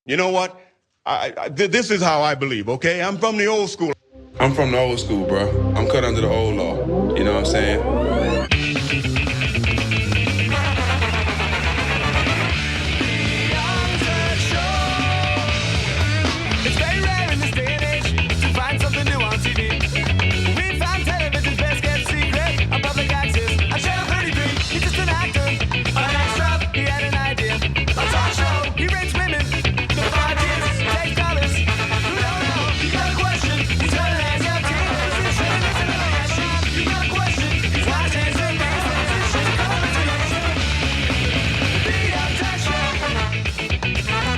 You know what? This is how I believe, okay? I'm from the old school. I'm from the old school, bro. I'm cut under the old law. You know what I'm saying?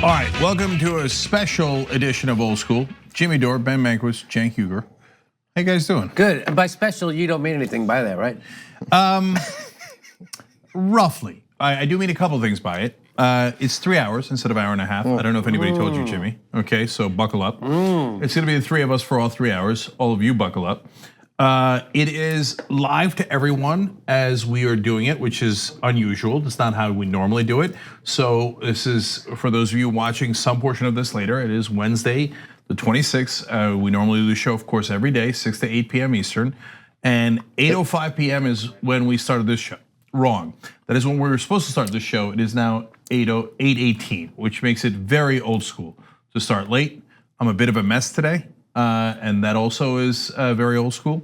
All right, welcome to a special edition of Old School. Jimmy Dore, Ben Mankiewicz, Cenk, Uygur. How you guys doing? Good. And by special, you don't mean anything by that, right? Roughly. I do mean a couple things by it. It's 3 hours instead of an hour and a half. I don't know if anybody told you, Jimmy. Okay, so buckle up. It's gonna be the three of us for all 3 hours. All of you buckle up. It is live to everyone as we are doing it, which is unusual. It's not how we normally do it. So this is, for those of you watching some portion of this later, it is Wednesday, the 26th. We normally do the show, of course, every day, 6 to 8 p.m. Eastern. And 8:05 p.m. is when we started this show. Wrong. That is when we were supposed to start this show. It is now 8:18, which makes it very old school to start late. I'm a bit of a mess today. And that also is very old school.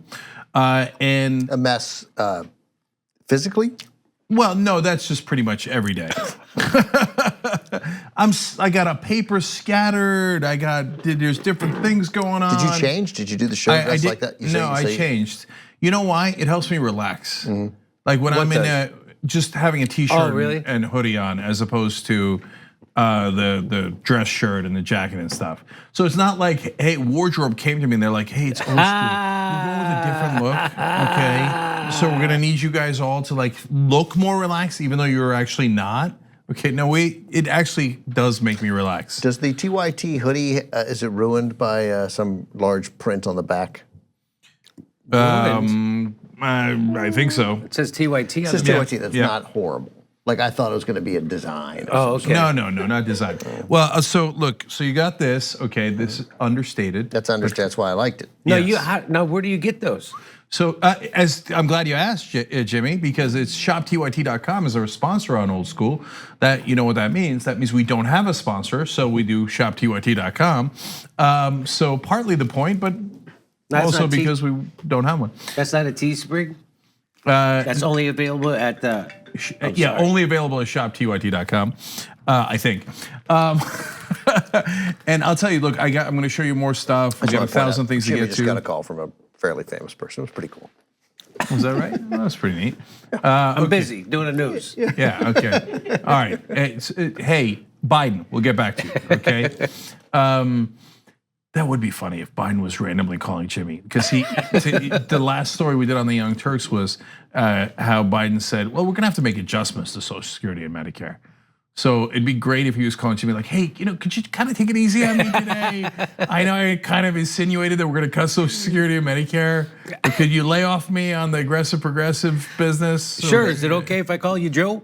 And a mess physically? Well, no, that's just pretty much every day. I got a paper scattered. There's different things going on. Did you change? Did you do the show dress like that? I changed. You know why? It helps me relax. Like when I'm in just having a t-shirt and hoodie on, as opposed to the dress shirt and the jacket and stuff. So it's not like, hey, wardrobe came to me and they're like, hey, it's old school. We're going with a different look, okay? So we're gonna need you guys all to like look more relaxed, even though you're actually not. Okay, no, it actually does make me relax. Does the TYT hoodie, is it ruined by some large print on the back? I think so. It says TYT. It says TYT, that's not horrible. Like I thought it was gonna be a design. Oh, okay. No, not design. Well, so look, so you got this, okay, this is understated. That's understated, that's why I liked it. No, Yes. now where do you get those? So as I'm glad you asked, Jimmy, because it's shoptyt.com is our sponsor on Old School. That, you know what that means? That means we don't have a sponsor, so we do shoptyt.com. So partly the point, but also because we don't have one. That's not a Teespring? That's only available at the... only available at shoptyt.com, I think. And I'll tell you, look, I'm going to show you more stuff. We got 1,000 things to get to. Jimmy just got a call from a fairly famous person. It was pretty cool. Was that right? Well, that's pretty neat. I'm busy doing the news. Yeah. Okay. All right. Hey, Biden. We'll get back to you. Okay. That would be funny if Biden was randomly calling Jimmy, because the last story we did on the Young Turks was how Biden said, well, we're gonna have to make adjustments to Social Security and Medicare. So it'd be great if he was calling Jimmy like, hey, could you kind of take it easy on me today? I know I kind of insinuated that we're gonna cut Social Security and Medicare, but could you lay off me on the aggressive progressive business? Sure, is it okay if I call you Joe?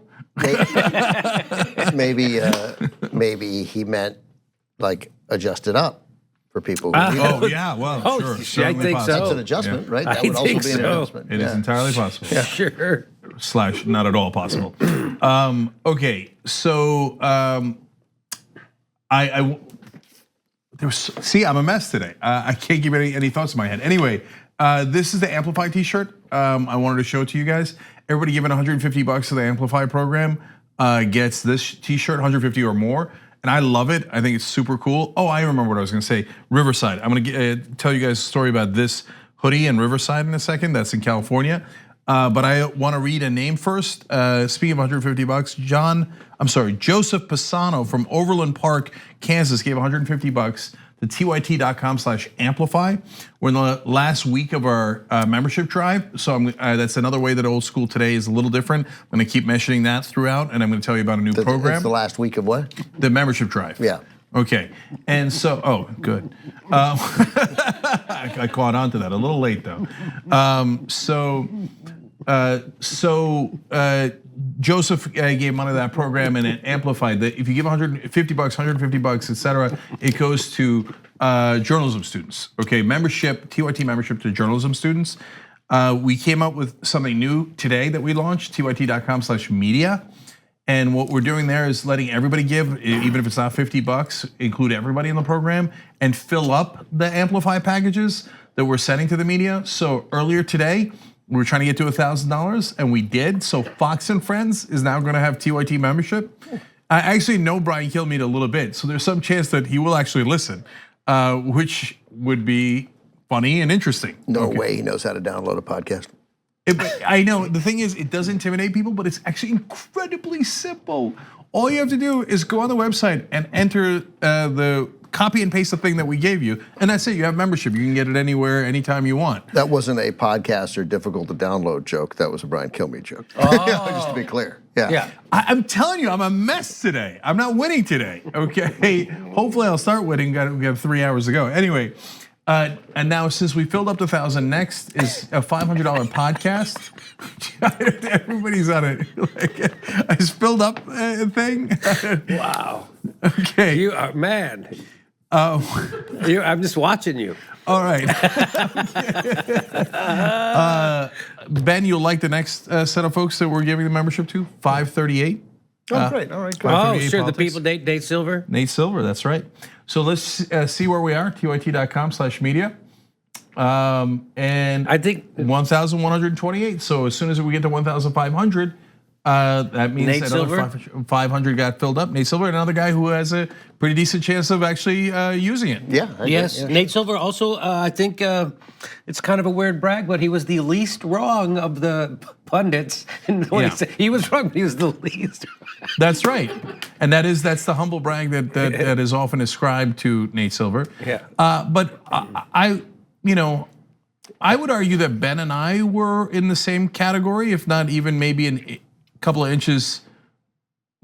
Maybe he meant like adjust it up for people who need it. Oh yeah, well, sure. I think That's an adjustment, right? That would also be an adjustment. It is entirely possible. Yeah. Sure. / not at all possible. Okay, so see, I'm a mess today. I can't give any thoughts in my head. Anyway, this is the Amplify T-shirt. I wanted to show it to you guys. Everybody giving $150 to the Amplify program gets this T-shirt, 150 or more. And I love it. I think it's super cool. Oh, I remember what I was gonna say. Riverside. I'm gonna tell you guys a story about this hoodie in Riverside in a second. That's in California. But I want to read a name first. Speaking of $150, Joseph Pisano from Overland Park, Kansas, gave $150 to tyt.com/amplify. We're in the last week of our membership drive, so that's another way that Old School today is a little different. I'm going to keep mentioning that throughout, and I'm going to tell you about a new program. It's the last week of what? The membership drive. Yeah. Okay, and so, oh, good. I caught on to that, a little late though. So Joseph gave money to that program, and it amplified that if you give $150, $150, etc., it goes to journalism students. Okay, membership, TYT membership to journalism students. We came up with something new today that we launched, tyt.com/media. And what we're doing there is letting everybody give, even if it's not $50, include everybody in the program and fill up the Amplify packages that we're sending to the media. So earlier today, we were trying to get to $1,000 and we did. So Fox and Friends is now gonna have TYT membership. I actually know Brian Kilmeade a little bit, so there's some chance that he will actually listen, which would be funny and interesting. No way he knows how to download a podcast. I know, the thing is, it does intimidate people, but it's actually incredibly simple. All you have to do is go on the website and enter the copy and paste the thing that we gave you, and that's it, you have membership. You can get it anywhere, anytime you want. That wasn't a podcast or difficult to download joke, that was a Brian Kilmeade joke. Oh. Just to be clear, yeah. I'm telling you, I'm a mess today. I'm not winning today, okay? Hopefully I'll start winning, we have 3 hours to go. Anyway, and now since we filled up to 1,000, next is a $500 podcast. Everybody's on it. I just filled up a thing. Wow. Okay. You are, man. I'm just watching you. All right. Ben, you'll like the next set of folks that we're giving the membership to, 538. Oh, great, all right, good. Oh, sure, the people, Nate Silver. Nate Silver, that's right. So let's see where we are, tyt.com/media. And I think 1,128. So as soon as we get to 1,500, that means Nate that Silver? another 500 got filled up. Nate Silver, another guy who has a pretty decent chance of actually using it. Yeah. Yes, Nate Silver also, I think it's kind of a weird brag, but he was the least wrong of the pundits. And when he was wrong, but he was the least. That's right, and that's the humble brag that is often ascribed to Nate Silver. Yeah. But I would argue that Ben and I were in the same category, if not even maybe a couple of inches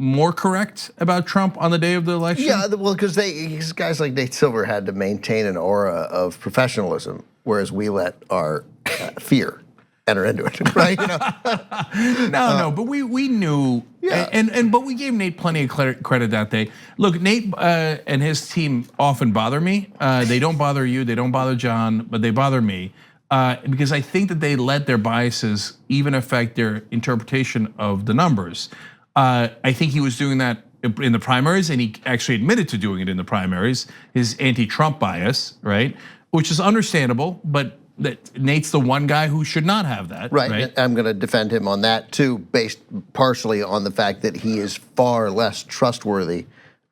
more correct about Trump on the day of the election. Yeah, well, because guys like Nate Silver had to maintain an aura of professionalism, whereas we let our fear enter into it, right? No, but we knew, but we gave Nate plenty of credit that day. Look, Nate and his team often bother me. They don't bother you, they don't bother John, but they bother me because I think that they let their biases even affect their interpretation of the numbers. I think he was doing that in the primaries, and he actually admitted to doing it in the primaries. His anti-Trump bias, right, which is understandable, but that Nate's the one guy who should not have that. Right. I'm going to defend him on that too, based partially on the fact that he is far less trustworthy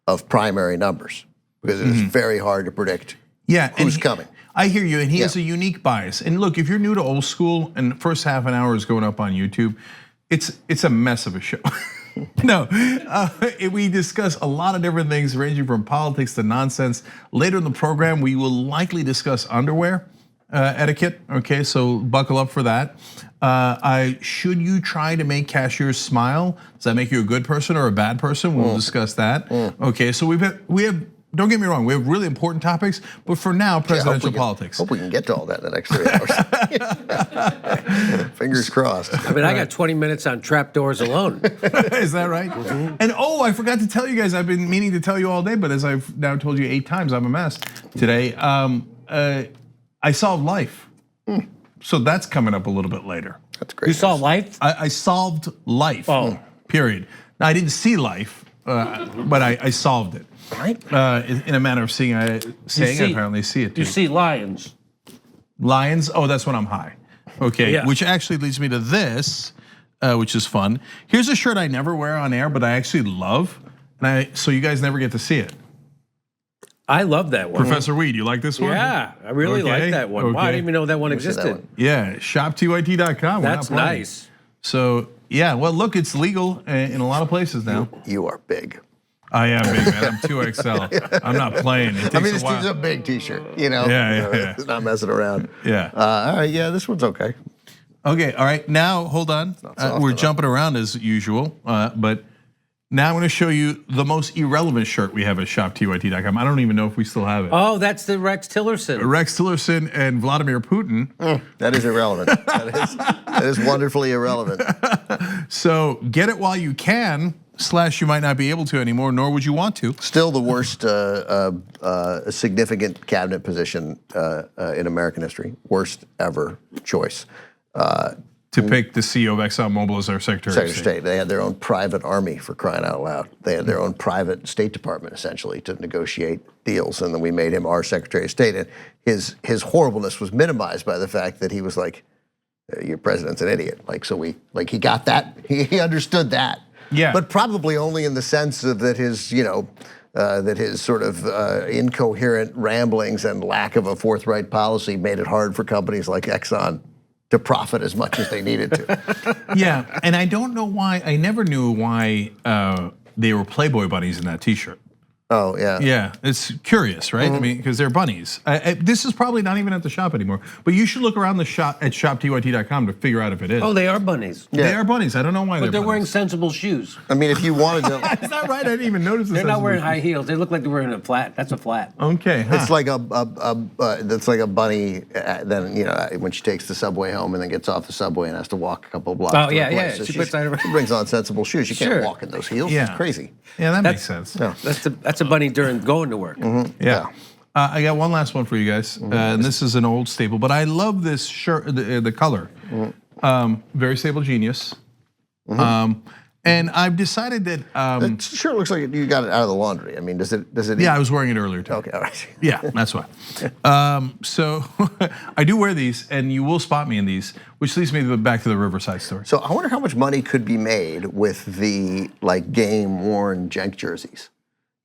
of primary numbers because it is very hard to predict who's coming. I hear you, and he has a unique bias. And look, if you're new to old school and the first half an hour is going up on YouTube, it's a mess of a show. No, we discuss a lot of different things ranging from politics to nonsense. Later in the program, we will likely discuss underwear etiquette, okay, so buckle up for that. Should you try to make cashiers smile? Does that make you a good person or a bad person? We'll discuss that. Okay, so we have. Don't get me wrong, we have really important topics, but for now, presidential politics. Hope we can get to all that in the next 3 hours. Fingers crossed. I mean, I got 20 minutes on trapdoors alone. Is that right? And I forgot to tell you guys, I've been meaning to tell you all day, but as I've now told you 8 times, I'm a mess today. I solved life. So that's coming up a little bit later. That's great. You saw life? I solved life, period. Now, I didn't see life, but I solved it. Right. In a manner of saying I apparently see it too. You see lions. Lions, that's when I'm high. Okay, Yeah. Which actually leads me to this, which is fun. Here's a shirt I never wear on air, but I actually love, so you guys never get to see it. I love that one. Professor Weed, you like this one? Yeah, I really like that one. Wow, I didn't even know that one existed. Yeah, shoptyt.com. That's nice. So yeah, well look, it's legal in a lot of places now. You are big. I am big, man. I'm 2XL. I'm not playing. It takes this a while. is a big T-shirt, you know. Yeah. It's not messing around. Yeah. All right. Yeah, this one's okay. Okay. All right. Now hold on. We're jumping around as usual, but Now I'm going to show you the most irrelevant shirt we have at shoptyt.com. I don't even know if we still have it. Oh, that's the Rex Tillerson. Rex Tillerson and Vladimir Putin. That is irrelevant. That is wonderfully irrelevant. So get it while you can. / you might not be able to anymore, nor would you want to. Still the worst significant cabinet position in American history. Worst ever choice. To pick the CEO of ExxonMobil as our Secretary of State. They had their own private army, for crying out loud. They had their own private State Department, essentially, to negotiate deals, and then we made him our Secretary of State. And his horribleness was minimized by the fact that he was like, "Your president's an idiot." He got that. He understood that. Yeah. But probably only in the sense of that his, that his sort of incoherent ramblings and lack of a forthright policy made it hard for companies like Exxon to profit as much as they needed to. Yeah, and I don't know why. I never knew why they were Playboy bunnies in that T-shirt. Oh yeah. Yeah, it's curious, right? I mean, because they're bunnies. This is probably not even at the shop anymore. But you should look around the shop at shoptyt.com to figure out if it is. Oh, they are bunnies. They are bunnies. I don't know why But they're wearing bunnies. sensible shoes. I mean, if you wanted to, Is that right? I didn't even notice. They're not wearing high heels. They look like they're wearing a flat. That's a flat. Okay, huh. it's like that's like a bunny. Then when she takes the subway home and then gets off the subway and has to walk a couple blocks. Oh, to yeah, her yeah. place. So She puts that she brings on sensible shoes. You can't Sure. walk in those heels. Yeah. It's crazy. Yeah, that makes sense. No. That's a bunny during going to work. Yeah. I got one last one for you guys, and this is an old staple, but I love this shirt, the color. Very Stable Genius. And I've decided that. It sure looks like you got it out of the laundry. I mean, does it? Yeah, I was wearing it earlier today. Okay, all right. Yeah, that's why. So I do wear these, and you will spot me in these, which leads me back to the Riverside story. So I wonder how much money could be made with the game-worn Cenk jerseys.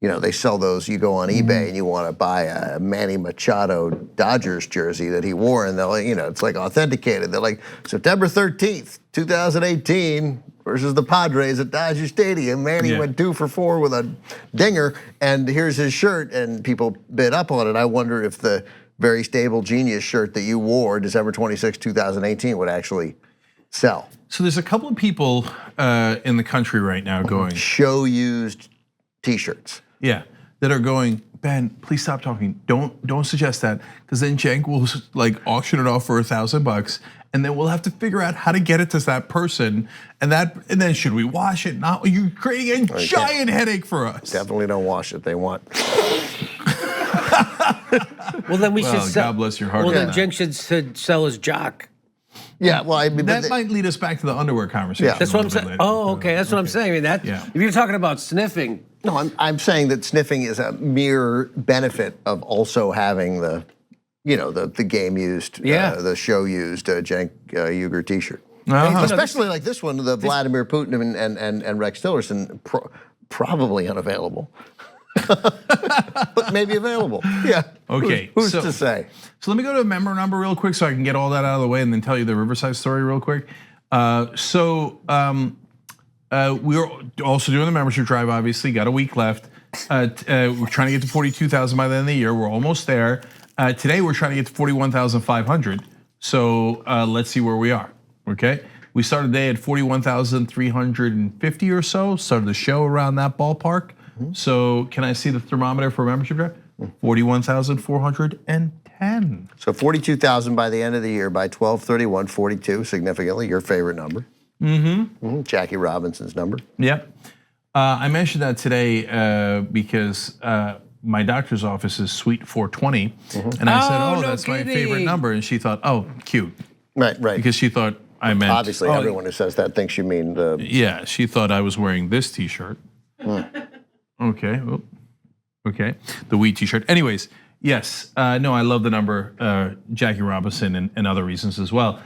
They sell those. You go on eBay and you want to buy a Manny Machado Dodgers jersey that he wore, and they'll, it's like authenticated. They're like September 13th, 2018 versus the Padres at Dodger Stadium. Manny went 2 for 4 with a dinger, and here's his shirt, and people bid up on it. I wonder if the Very Stable Genius shirt that you wore December 26, 2018 would actually sell. So there's a couple of people in the country right now going show-used T-shirts. Yeah, that are going, Ben, please stop talking. Don't suggest that, because then Cenk will auction it off for $1,000, and then we'll have to figure out how to get it to that person, and then should we wash it? Not you're creating a giant headache for us. Definitely don't wash it. They want. Well, then we should sell. God bless your heart. Well, then Cenk should sell his jock. Yeah, well, I mean, that might lead us back to the underwear conversation. Yeah. That's what I'm saying. Oh, okay, that's what I'm saying. I mean, if you're talking about sniffing. No, I'm saying that sniffing is a mere benefit of also having the game used, the show used Cenk Uygur T-shirt. Especially like this one, the Vladimir Putin and Rex Tillerson, probably unavailable. But maybe available. Yeah. Okay. Who's to say? So let me go to a member number real quick so I can get all that out of the way and then tell you the Riverside story real quick. We're also doing the membership drive, obviously. Got a week left. We're trying to get to 42,000 by the end of the year. We're almost there. Today, we're trying to get to 41,500. So let's see where we are, okay? We started the day at 41,350 or so. Started the show around that ballpark. So can I see the thermometer for membership drive? 41,410. So 42,000 by the end of the year, by 12/31, 42, significantly, your favorite number. Jackie Robinson's number. Yep. I mentioned that today because my doctor's office is Suite 420. And I said, oh, that's my favorite number. And she thought, oh, cute. Right. Because she thought I meant. Obviously, everyone who says that thinks you mean the. Yeah, she thought I was wearing this T-shirt. Okay. Well, okay. The weed T-shirt. Anyways, yes. No, I love the number, Jackie Robinson, and other reasons as well.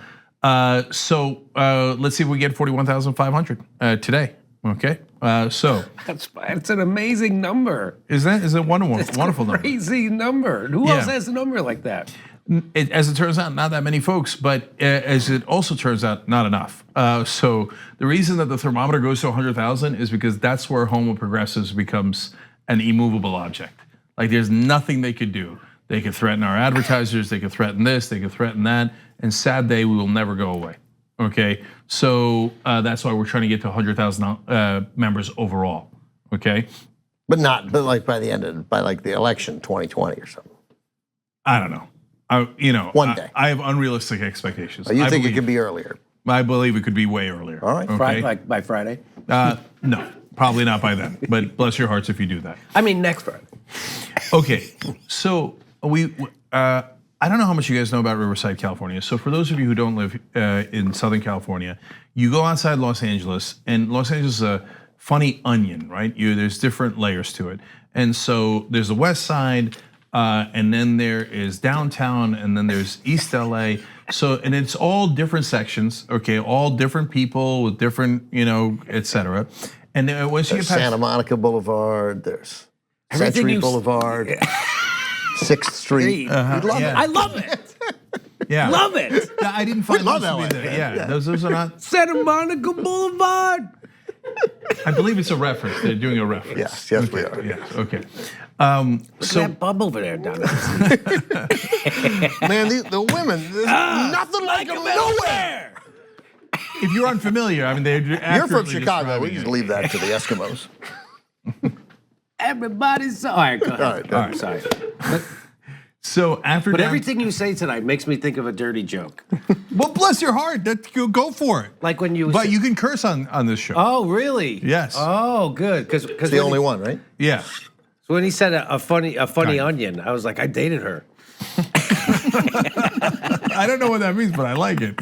So let's see if we get 41,500 today. Okay. So it's an amazing number. Is it wonderful number? Crazy number. Who else has a number like that? As it turns out, not that many folks, but as it also turns out, not enough. So the reason that the thermometer goes to 100,000 is because that's where Homo Progressives becomes an immovable object. Like there's nothing they could do. They could threaten our advertisers, they could threaten this, they could threaten that, and sad day, we will never go away. Okay, so that's why we're trying to get to 100,000 members overall. Okay, But like by the election 2020 or something. I don't know. One day. I have unrealistic expectations. You think it could be earlier? I believe it could be way earlier. All right. Okay? Like by Friday? No, probably not by then. But bless your hearts if you do that. I mean, next Friday. Okay, so I don't know how much you guys know about Riverside, California. So for those of you who don't live in Southern California, you go outside Los Angeles, and Los Angeles is a funny onion, right? There's different layers to it. And so there's the West Side, and then there is downtown, and then there's East LA. So, and it's all different sections, okay? All different people with different, et cetera. And then once you get past Santa Monica Boulevard, there's Everything Century Boulevard, 6th Street. I love it. Yeah. Love it. I didn't find love those to LA, be there. man. Yeah, those are not. Santa Monica Boulevard. I believe it's a reference. They're doing a reference. Yes, we are. Yeah. Okay. Look at that bump over there, down there. Man, the women, there's nothing like them nowhere. If you're unfamiliar, I mean, they're You're from accurately Chicago. We describing just it. leave that to the Eskimos. Everybody's all right. Go ahead. All right. Sorry. So after But down- everything you say tonight makes me think of a dirty joke. well, bless your heart. Go for it. Like when you. But you can curse on this show. Oh, really? Yes. Oh, good. Because It's the only one, right? Yeah. So when he said a funny Kind of. onion, I was like, I dated her. I don't know what that means, but I like it.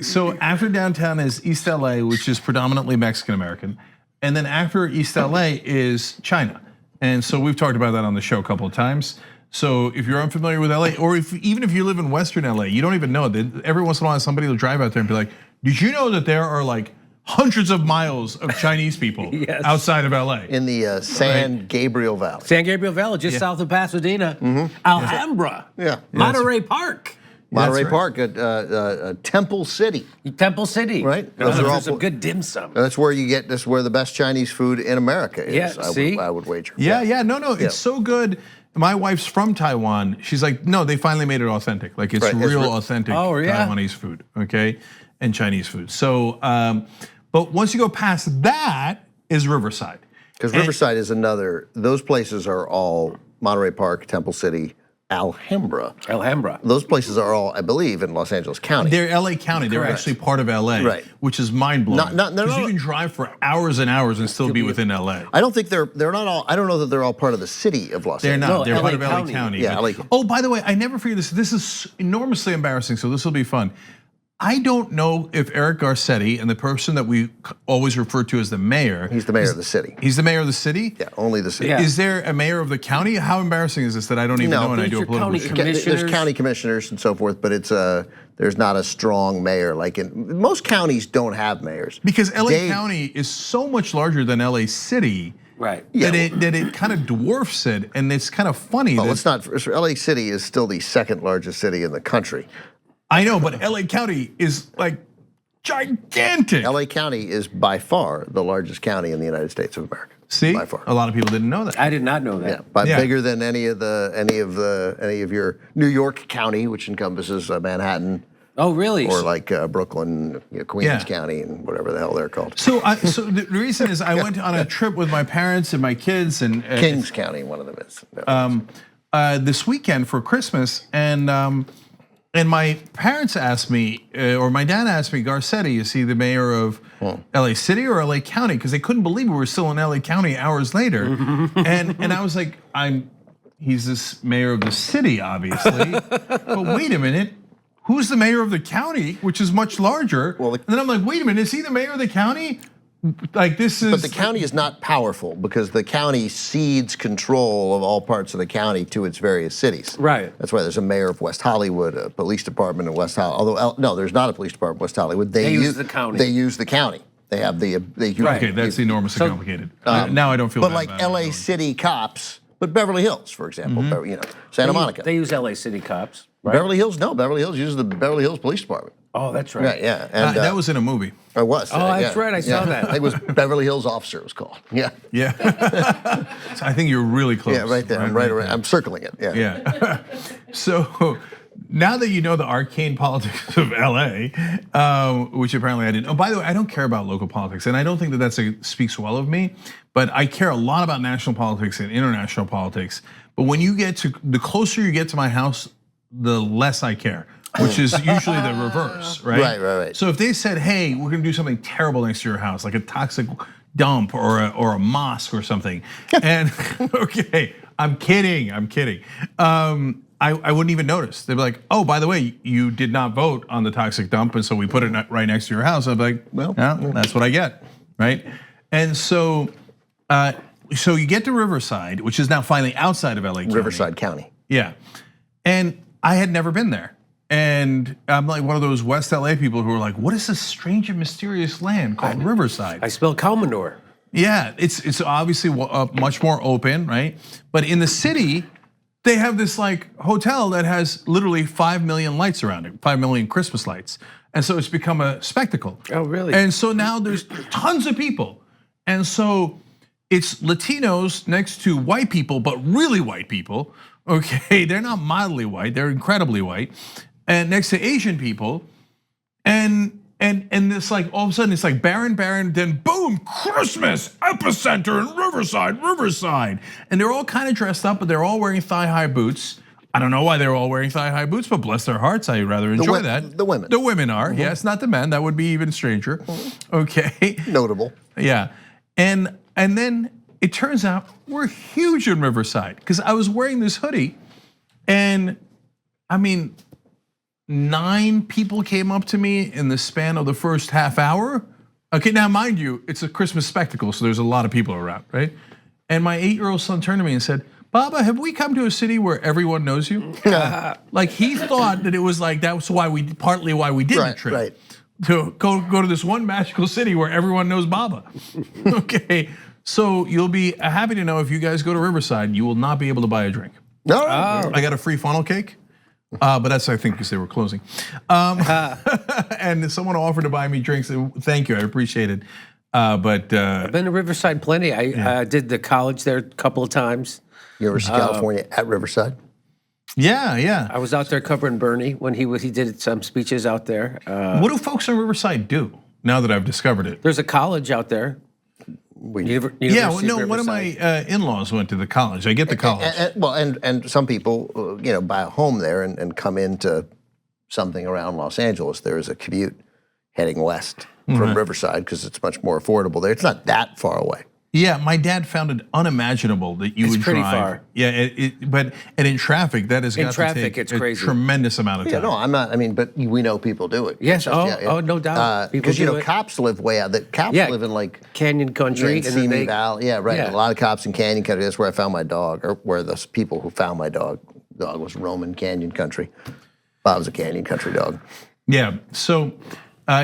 So after downtown is East LA, which is predominantly Mexican American, and then after East LA is China. And so we've talked about that on the show a couple of times. So if you're unfamiliar with LA, or even if you live in Western LA, you don't even know that every once in a while somebody will drive out there and be like, "Did you know that there are like hundreds of miles of Chinese people Yes. outside of LA?" In the San Gabriel Valley. San Gabriel Valley, just south of Pasadena. Alhambra. Yeah. Monterey Park. Monterey That's Park at Temple City. Temple City. Right. Those Those are are all- some good dim sum. That's where the best Chinese food in America is. Yeah, see? I would wager. Yeah, no, it's so good. My wife's from Taiwan. She's like, no, they finally made it authentic. Like it's Right, it's real real. authentic Oh, yeah. Taiwanese food, okay, and Chinese food. So, but once you go past that, is Riverside. Because Riverside is another. Those places are all Monterey Park, Temple City, Alhambra. Those places are all, I believe, in Los Angeles County. They're LA County. They're Correct. actually part of LA, Right. which is mind blowing. They're Because you not- can drive for hours and hours and still be within LA. I don't think they're not all. I don't know that they're all part of the city of Los They're Angeles. not. No, They're LA part of County. LA County. Yeah, but- LA County. Oh, by the way, I never figured this. This is enormously embarrassing, so this will be fun. I don't know if Eric Garcetti and the person that we always refer to as the mayor. He's the mayor of the city. He's the mayor of the city? Yeah, only the city. Yeah. Is there a mayor of the county? How embarrassing is this that I don't even No, know and I who's do a your political county show? commissioner? There's county commissioners and so forth, but there's not a strong mayor like in most counties don't have mayors. Because LA Dave- County is so much larger than LA City Right. that it kind of dwarfs it, and it's kind of funny. Well, that, it's not. LA City is still the second largest city in the country. I know, but LA County is like gigantic. LA County is by far the largest county in the United States of America. See, by far. a lot of people didn't know that. I did not know that. Yeah, but Yeah. bigger than any of your New York County, which encompasses Manhattan, Oh, really? or like Brooklyn, Queens Yeah. County, and whatever the hell they're called. So the reason is I went on a trip with my parents and my kids and Kings County, one of them is. this weekend for Christmas, and my parents asked me, or my dad asked me, Garcetti, is he the mayor of LA City or LA County? Because they couldn't believe we were still in LA County hours later, and I was like, he's this mayor of the city, obviously, but wait a minute. Who's the mayor of the county, which is much larger? Well, and then I'm like, wait a minute, is he the mayor of the county? Like this is. But the county is not powerful because the county cedes control of all parts of the county to its various cities. Right. That's why there's a mayor of West Hollywood, a police department in West Hollywood. Although no, there's not a police department in West Hollywood. They use the county. They use the county. They have the. Okay, that's enormously complicated. Now I don't feel. But bad like about it. LA City cops, but Beverly Hills, for example, Santa Monica. They use LA City cops, right? Beverly Hills, no. Beverly Hills uses the Beverly Hills Police Department. Oh, that's right. Right, yeah. And that was in a movie. it was. Oh, that's right, I saw that. It was Beverly Hills Officer. It was called. Yeah. Yeah, so I think you're really close. Yeah, right there. I'm right around. I'm circling it. Yeah. Yeah. So now that you know the arcane politics of LA, which apparently I didn't. Oh, by the way, I don't care about local politics, and I don't think that speaks well of me. But I care a lot about national politics and international politics. But when you get to the closer you get to my house, the less I care, which is usually the reverse, right? Right. So if they said, "Hey, we're gonna do something terrible next to your house, like a toxic dump or a mosque or something," and okay, I'm kidding. I wouldn't even notice. They'd be like, "Oh, by the way, you did not vote on the toxic dump, and so we put it right next to your house." I'd be like, "Well, yeah, that's what I get, right?" And so you get to Riverside, which is now finally outside of LA County. Riverside County. Yeah, and I had never been there, and I'm like one of those West LA people who are like, "What is this strange and mysterious land called Riverside?" I smell cow manure. Yeah, it's obviously much more open, right? But in the city, they have this like hotel that has literally 5 million lights around it, 5 million Christmas lights. And so it's become a spectacle. Oh, really? And so now there's tons of people. And so it's Latinos next to white people, but really white people. Okay, they're not mildly white, they're incredibly white. And next to Asian people. And it's like all of a sudden it's like barren, then boom, Christmas epicenter in Riverside. And they're all kind of dressed up, but they're all wearing thigh-high boots. I don't know why they're all wearing thigh-high boots, but bless their hearts, I rather enjoy that. The women. The women are, yes, not the men. That would be even stranger. Okay. Notable. Yeah, and then it turns out we're huge in Riverside because I was wearing this hoodie, and I mean, 9 people came up to me in the span of the first half hour. Okay, now mind you, it's a Christmas spectacle, so there's a lot of people around, right? And my 8-year-old son turned to me and said, "Baba, have we come to a city where everyone knows you?" Like he thought that it was like that was partly why we did the trip. Right. To go to this one magical city where everyone knows Baba. Okay, so you'll be happy to know if you guys go to Riverside, you will not be able to buy a drink. No. I got a free funnel cake. But that's, I think, because they were closing. And someone offered to buy me drinks. Thank you, I appreciate it. But I've been to Riverside plenty. I did the college there a couple of times. University of California at Riverside. Yeah. I was out there covering Bernie when he did some speeches out there. What do folks in Riverside do now that I've discovered it? There's a college out there. University of one of my in-laws went to the college. I get the college. And some people, buy a home there and come into something around Los Angeles. There is a commute heading west from Riverside because it's much more affordable there. It's not that far away. Yeah, my dad found it unimaginable that you would drive. It's pretty far. Yeah, but in traffic, that has got to take it's a crazy. Tremendous amount of time. Yeah, no, I'm not. I mean, but we know people do it. Yes. No doubt. Because cops live way out. Cops live in like Canyon Country, and Simi Valley. Yeah, right. Yeah. A lot of cops in Canyon Country. That's where I found my dog, or where the people who found my dog. The dog was roaming Canyon Country. Bob's a Canyon Country dog. Yeah. So.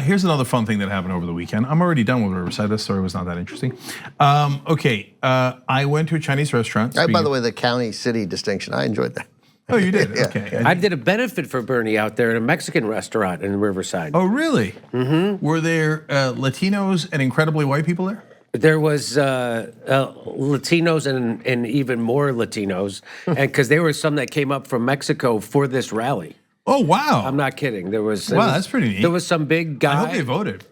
Here's another fun thing that happened over the weekend. I'm already done with Riverside. That story was not that interesting. I went to a Chinese restaurant. By the way, the county-city distinction, I enjoyed that. Oh, you did? Yeah. Okay. I did a benefit for Bernie out there in a Mexican restaurant in Riverside. Oh, really? Mm-hmm. Were there Latinos and incredibly white people there? There was Latinos and even more Latinos, and because there were some that came up from Mexico for this rally. Oh, wow. I'm not kidding. That's pretty neat. There was some big guy. I hope they voted.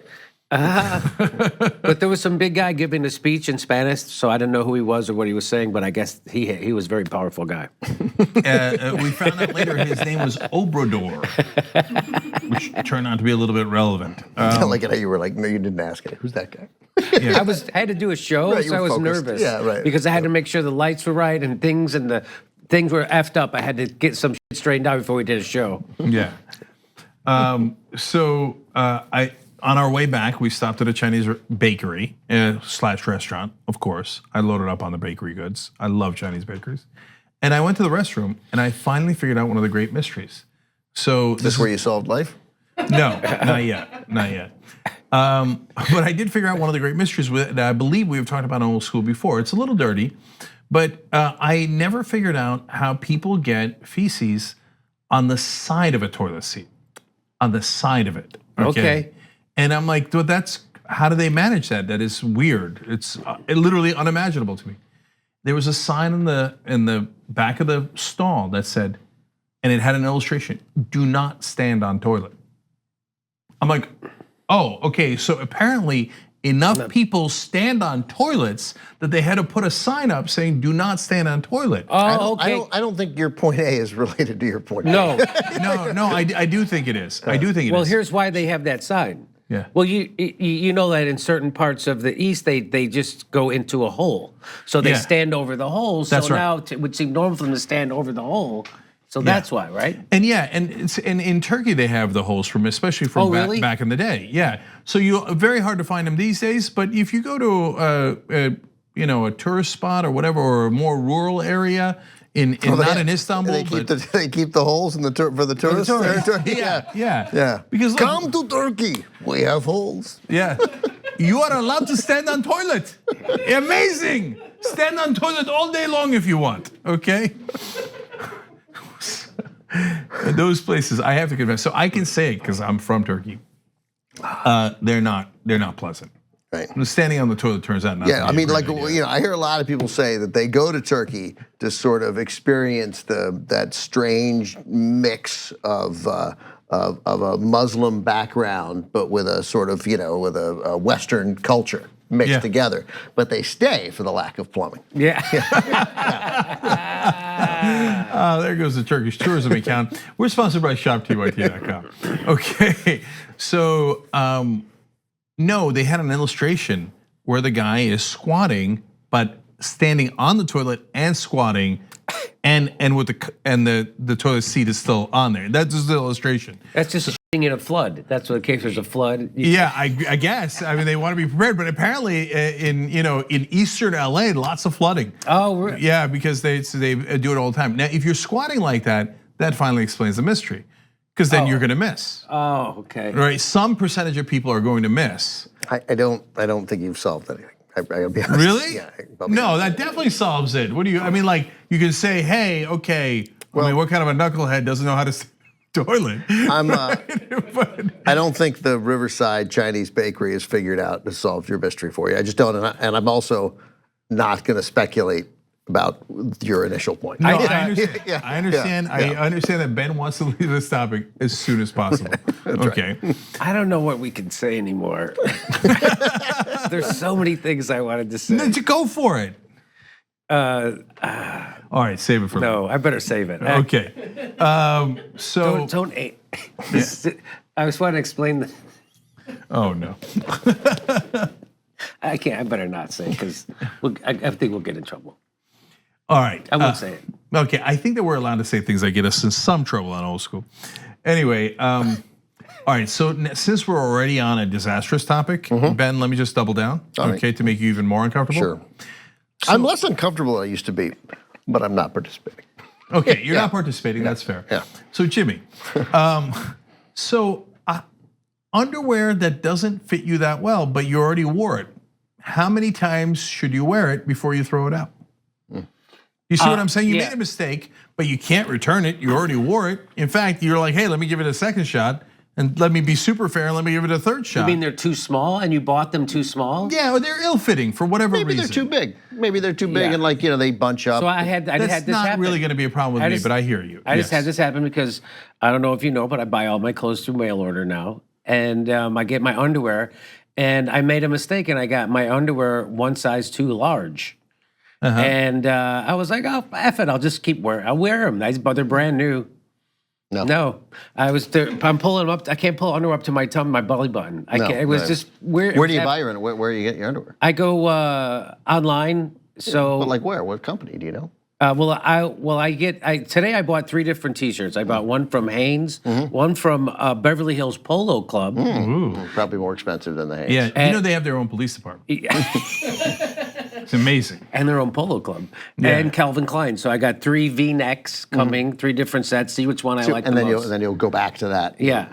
But there was some big guy giving a speech in Spanish, so I didn't know who he was or what he was saying, but I guess he was a very powerful guy. We found out later his name was Obrador, which turned out to be a little bit relevant. Like how you were like, no, you didn't ask it. Who's that guy? Yeah. I had to do a show, Right, so I was focused. nervous. Yeah, right. Because I had to make sure the lights were right and the things were effed up. I had to get some shit straightened out before we did a show. Yeah. On our way back, we stopped at a Chinese bakery / restaurant, of course. I loaded up on the bakery goods. I love Chinese bakeries. And I went to the restroom and I finally figured out one of the great mysteries. So This where you solved life? No, not yet. But I did figure out one of the great mysteries that I believe we've talked about on Old School before. It's a little dirty, but I never figured out how people get feces on the side of a toilet seat, on the side of it. Okay. And I'm like, how do they manage that? That is weird. It's literally unimaginable to me. There was a sign in the back of the stall that said, and it had an illustration: "Do not stand on toilet." I'm like, oh, okay. So apparently, enough people stand on toilets that they had to put a sign up saying "Do not stand on toilet." Oh, okay. I don't think your point A is related to your point. No. No, I do think it is. I do think it is. Well, here's why they have that sign. Yeah. Well, you know that in certain parts of the East, they just go into a hole. So they Yeah. stand over the hole. So That's right. now it would seem normal for them to stand over the hole. So that's why, right? And yeah, and in Turkey they have the holes from, especially from really? back in the day. Yeah, so very hard to find them these days. But if you go to a tourist spot or whatever, or a more rural area not in Istanbul, They keep the holes for the tourists. Yeah. Because look, come to Turkey, we have holes. yeah, you are allowed to stand on toilet. Amazing, stand on toilet all day long if you want. Okay. Those places, I have to confess. So I can say it because I'm from Turkey. They're not pleasant. Right. Standing on the toilet turns out not. Yeah, to I be a mean, great like idea. I hear a lot of people say that they go to Turkey to sort of experience that strange mix of a Muslim background, but with a sort of with a Western culture mixed together. But they stay for the lack of plumbing. Yeah. There goes the Turkish tourism account. We're sponsored by ShopTYT.com. Okay, so no, they had an illustration where the guy is squatting, but standing on the toilet and squatting, and the toilet seat is still on there. That's just the illustration. That's just shitting in a flood. That's what in case there's a flood. Yeah, I guess. I mean, they want to be prepared, but apparently in Eastern LA, lots of flooding. Oh, really? Yeah, because they do it all the time. Now, if you're squatting like that, that finally explains the mystery, because then you're going to miss. Oh, okay. Right, some percentage of people are going to miss. I don't think you've solved anything. I gotta be honest. Really? Yeah. No, that definitely solves it. What do you? I mean, like you can say, hey, okay. I mean, what kind of a knucklehead doesn't know how to stand in the toilet? I don't think the Riverside Chinese bakery has figured out to solve your mystery for you. I just don't, and I'm also not going to speculate about your initial point. No, I understand. Yeah, I understand. yeah. I understand that Ben wants to leave this topic as soon as possible. Okay. I don't know what we can say anymore. There's so many things I wanted to say. No, go for it. All right, save it for later. No, I better save it. Okay. So Don't. I was trying to explain. Oh no. I can't. I better not say because I think we'll get in trouble. All right. I won't say it. Okay, I think that we're allowed to say things that get us in some trouble on Old School. Anyway, all right, so since we're already on a disastrous topic, Ben, let me just double down, okay, to make you even more uncomfortable. Sure. I'm less uncomfortable than I used to be, but I'm not participating. Okay, you're not participating, that's fair. Yeah. So Jimmy, underwear that doesn't fit you that well, but you already wore it, how many times should you wear it before you throw it out? You see what I'm saying? You made a mistake, but you can't return it. You already wore it. In fact, you're like, hey, let me give it a second shot, and let me be super fair, and let me give it a third shot. You mean they're too small, and you bought them too small? Yeah, or they're ill-fitting for whatever Maybe reason. they're too big. Maybe they're too big, Yeah. and like they bunch up. So I had That's this not happen. really going to be a problem with me, but I hear you. I just had this happen because I don't know if you know, but I buy all my clothes through mail order now, and I get my underwear, and I made a mistake, and I got my underwear one size too large. And I was like, oh, F it, I'll just keep wearing. I'll wear them. But they're brand new. No, I'm pulling them up. I can't pull underwear up to my tongue, my belly button. I can't. It was just weird. Where do you buy your underwear? Where do you get your underwear? I go online. So, But like where? What company? Do you know? Today I bought 3 different T-shirts. I bought one from Hanes, one from Beverly Hills Polo Club. Probably more expensive than the Hanes. Yeah, you know they have their own police department. It's amazing. And their own polo club. And Calvin Klein. So I got 3 V-necks coming, 3 different sets. See which one I like and the then most. you'll go back to that. Yeah.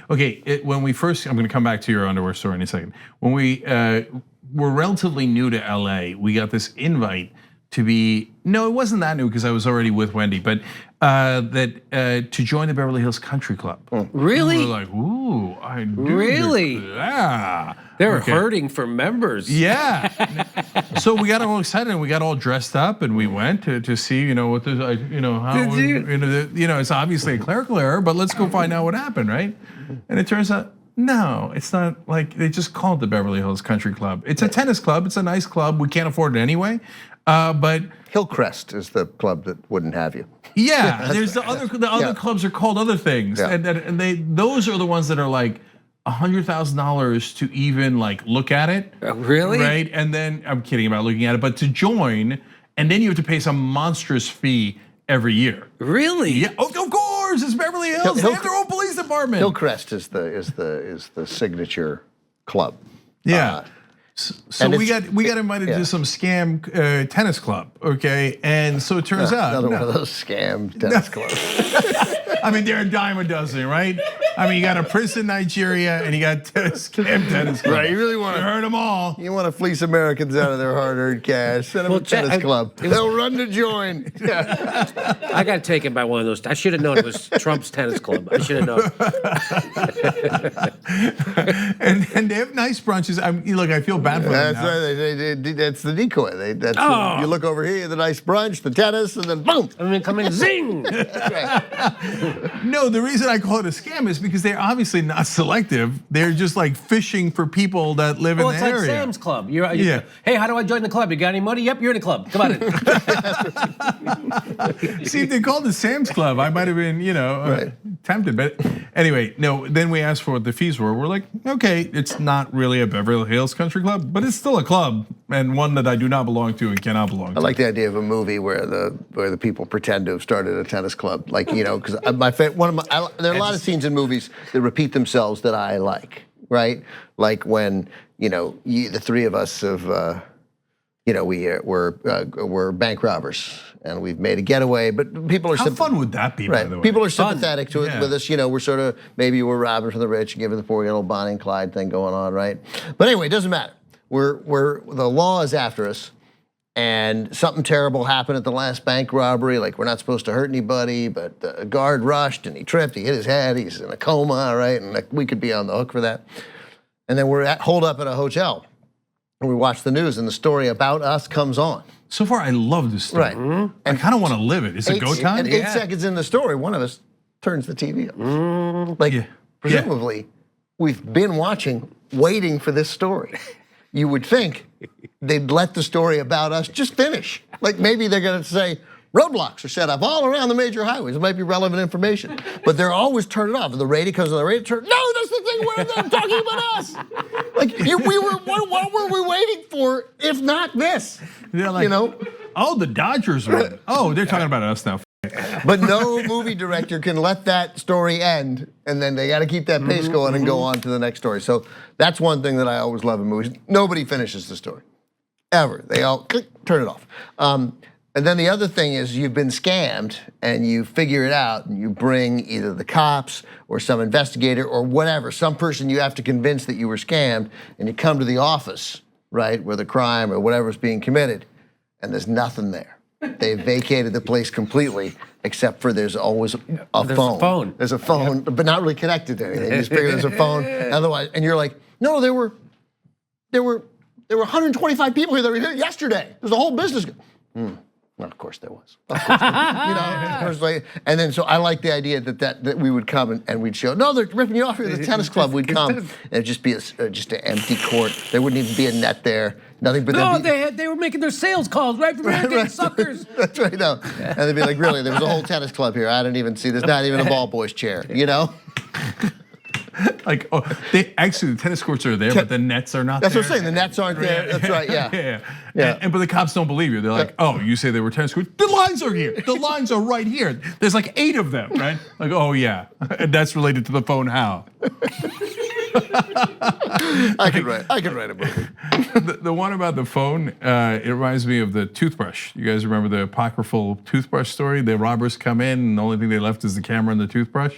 Okay, when we first, I'm going to come back to your underwear story in a second. When we were relatively new to LA, we got this invite to be, no, it wasn't that new because I was already with Wendy, but to join the Beverly Hills Country Club. Really? We were like, ooh, I do. Really? Yeah. They were hurting for members. Yeah. So we got all excited and we got all dressed up and we went to see, what the, how, Did you? it's obviously a clerical error, but let's go find out what happened, right? And it turns out, no, it's not like they just called the Beverly Hills Country Club. It's a tennis club. It's a nice club. We can't afford it anyway. But Hillcrest is the club that wouldn't have you. yeah, there's the other clubs are called other things, and those are the ones that are like $100,000 to even like look at it. Really? Right, and then I'm kidding about looking at it, but to join, and then you have to pay some monstrous fee every year. Really? Yeah, of course, it's Beverly Hills. They have their own police department. Hillcrest is the signature club. Yeah. So we got invited to some scam tennis club, okay? And so it turns out Another one of those scam tennis clubs. I mean, they're a dime a dozen, right? I mean, you got a Prince in Nigeria and you got scam tennis club. Right, you really want to hurt them all. You want to fleece Americans out of their hard-earned cash. Send them a tennis club. They'll run to join. I got taken by one of those. I should have known it was Trump's tennis club. I should have known. And they have nice brunches. Look, I feel bad for them. That's now. right. That's the decoy. You look over here, the nice brunch, the tennis, and then boom. And then come in, zing. No, the reason I call it a scam is because they're obviously not selective. They're just like fishing for people that live in the area. Well, it's like Sam's Club. Yeah. Hey, how do I join the club? You got any money? Yep, you're in the club. Come on in. See, if they called it Sam's Club, I might have been, tempted. But anyway, no. Then we asked for what the fees were. We're like, okay, it's not really a Beverly Hills Country Club, but it's still a club and one that I do not belong to and cannot belong to. I like the idea of a movie where the people pretend to have started a tennis club, like because there are a lot of scenes in movies that repeat themselves that I like, right? Like when the three of us have, we're bank robbers and we've made a getaway, but people are how fun would that be? Right, by the way? people are sympathetic to it with us. We're sort of maybe we're robbing from the rich and giving the poor. We got a little Bonnie and Clyde thing going on, right? But anyway, it doesn't matter. The law is after us. And something terrible happened at the last bank robbery. Like we're not supposed to hurt anybody, but the guard rushed and he tripped. He hit his head. He's in a coma, right? And we could be on the hook for that. And then we're holed up at a hotel, and we watch the news, and the story about us comes on. So far, I love this story. Right. Mm-hmm. I kind of want to live it. Is it go time? And 8 seconds in the story, one of us turns the TV off. Presumably, we've been watching, waiting for this story. You would think they'd let the story about us just finish. Like maybe they're going to say, roadblocks are set up all around the major highways. It might be relevant information. But they're always turned it off. The radio comes on the radio, no, that's the thing where they're talking about us. Like, what were we waiting for if not this? Like, oh, the Dodgers won. Oh, they're talking about us now. But no movie director can let that story end, and then they got to keep that pace going and go on to the next story. So that's one thing that I always love in movies. Nobody finishes the story, ever. They all turn it off. And then the other thing is you've been scammed and you figure it out and you bring either the cops or some investigator or whatever, some person you have to convince that you were scammed, and you come to the office, right, where the crime or whatever's being committed, and there's nothing there. They vacated the place completely, except for there's always a phone. There's a phone, but not really connected to anything. You just figure there's a phone. Otherwise, and you're like, no, there were 125 people here that were here yesterday. There's a whole business. Well, of course there was. Of course, and then so I like the idea that we would come and we'd show. No, they're ripping you off here at the tennis club. We'd come and it'd just be just an empty court. There wouldn't even be a net there. Nothing but they were making their sales calls right from here, suckers. That's right. No, and they'd be like, really? There was a whole tennis club here. I didn't even see. There's not even a ball boy's chair. Like, the tennis courts are there, but the nets are not there. That's what I'm saying. The nets aren't there. That's right. Yeah. But the cops don't believe you. They're like, oh, you say they were tennis courts? The lines are here. The lines are right here. There's like 8 of them, right? Like, oh yeah, and that's related to the phone. How? I could write a movie. The one about the phone, it reminds me of the toothbrush. You guys remember the apocryphal toothbrush story? The robbers come in, and the only thing they left is the camera and the toothbrush.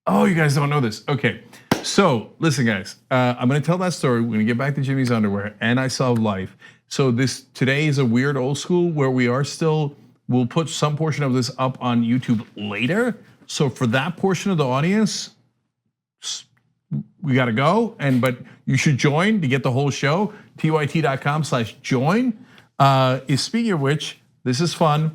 Oh, you guys don't know this. Okay, so listen, guys. I'm gonna tell that story. We're gonna get back to Jimmy's underwear and I Solved Life. So today is a weird old school where we are still. We'll put some portion of this up on YouTube later. So for that portion of the audience, we got to go. But you should join to get the whole show. tyt.com/join. Speaking of which, this is fun.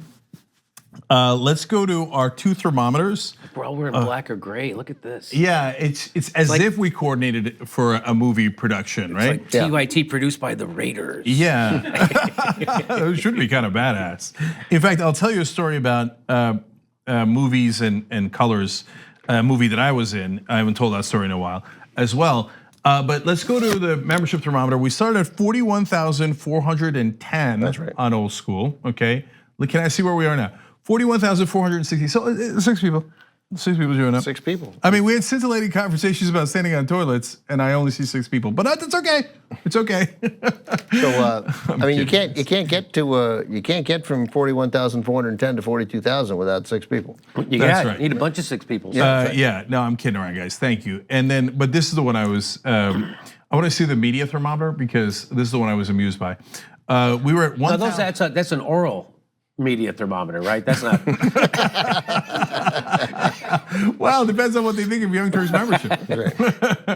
Let's go to our 2 thermometers. We're all wearing black or gray. Look at this. Yeah, it's as if we coordinated it for a movie production, right? Like TYT produced by the Raiders. Yeah, it should be kind of badass. In fact, I'll tell you a story about movies and colors. A movie that I was in. I haven't told that story in a while as well. But let's go to the membership thermometer. We started at 41,410. That's right. On old school. Okay, can I see where we are now? 41,460. So 6 people. 6 people showing up. 6 people. I mean, we had scintillating conversations about standing on toilets, and I only see 6 people. But that's okay. It's okay. So I mean, you can't get from 41,410 to 42,000 without 6 people. That's right. Need a bunch of 6 people. Yeah. No, I'm kidding around, guys. Thank you. And then, but this is the one I was. I want to see the media thermometer because this is the one I was amused by. We were at 1,000. That's an oral media thermometer, right? That's not. Well, it depends on what they think of Young Turks membership.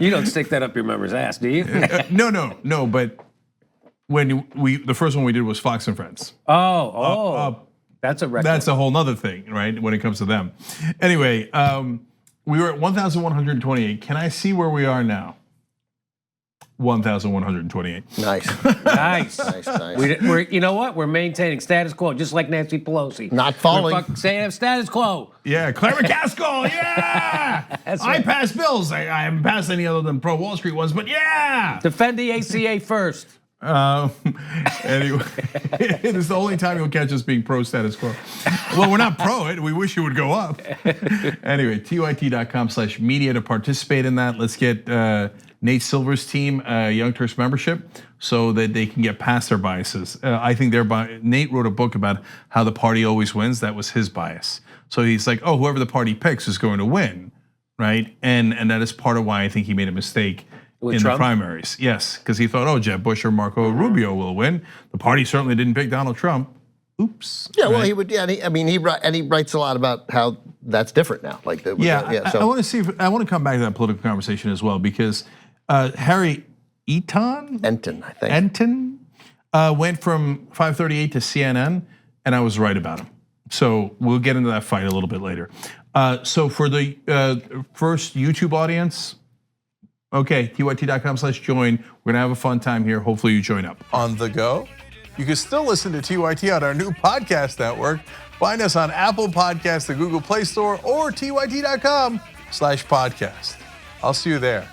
You don't stick that up your member's ass, do you? No. But when the first one we did was Fox and Friends. That's a record. That's a whole nother thing, right? When it comes to them. Anyway, we were at 1,128. Can I see where we are now? 1,128. Nice. Nice. Nice. We're, you know what? We're maintaining status quo, just like Nancy Pelosi. Not falling. We're saying status quo. Yeah, Clara McCaskill, yeah! That's I right. pass bills. I haven't passed any other than pro-Wall Street ones, but yeah! Defend the ACA first. Anyway, it's the only time you'll catch us being pro-status quo. Well, we're not pro it. We wish it would go up. Anyway, tyt.com/media to participate in that. Let's get Nate Silver's team, Young Turks membership, so that they can get past their biases. I think Nate wrote a book about how the party always wins. That was his bias. So he's like, oh, whoever the party picks is going to win, right? And that is part of why I think he made a mistake in Trump? the primaries. Yes, because he thought, oh, Jeb Bush or Marco Rubio will win. The party certainly didn't pick Donald Trump. Oops. Yeah, well, right? he would. Yeah, he writes a lot about how that's different now. Like, I want to see. I want to come back to that political conversation as well because Harry Enton, I think. Enton went from 538 to CNN, and I was right about him. So we'll get into that fight a little bit later. So for the first YouTube audience, okay, tyt.com/join. We're gonna have a fun time here. Hopefully you join up. On the go, you can still listen to TYT on our new podcast network. Find us on Apple Podcasts, the Google Play Store, or tyt.com/podcast. I'll see you there.